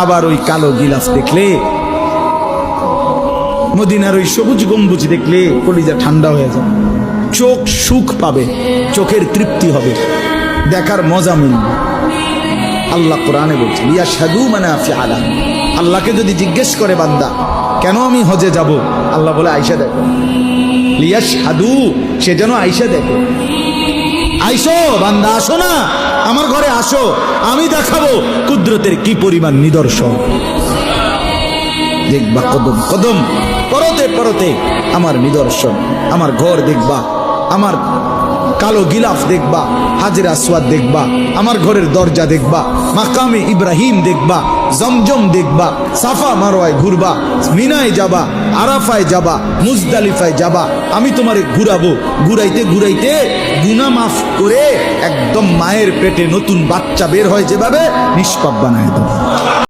আবার ওই কালো গিলাফ দেখলে, মদিনার ওই সবুজ গম্বুজ দেখলে কলিজা ঠান্ডা হয়ে যাবে, চোখ সুখ পাবে, চোখের তৃপ্তি হবে, দেখার মজা মিলবে। আল্লাহ কোরআনে বলছে লিয়াশহাদু মানাফিআ লাহুম। আল্লাহকে যদি জিজ্ঞেস করে বান্দা কেন আমি হজে যাব, আল্লাহ বলে আয়েশা দেখো, লিয়াশহাদু, সে যেন আয়েশা দেখে। আইসো বান্দা, আসো না আমার ঘরে, আসো, আমি দেখাবো কুদরতের কি পরিমাণ নিদর্শন। দেখবা কদম কদম, পরতে পরতে আমার নিদর্শন, আমার ঘর দেখবা, আমার কালো গিলাফ দেখবা, হাজরে আসওয়াদ দেখবা, আমার ঘরের দরজা দেখবা, মাকামে ইব্রাহিম দেখবা, জমজম দেখবা, সাফা মারওয়ায় ঘুরবা, মিনায় যাবা, আরাফায় যাবা, মুজদালিফায় যাবা, আমি তোমারে ঘুরাবো, ঘুরাইতে ঘুরাইতে গুনাহ মাফ করে একদম মায়ের পেটে নতুন বাচ্চা বের হয় যেভাবে, নিষ্পাপ বানায় দেবো।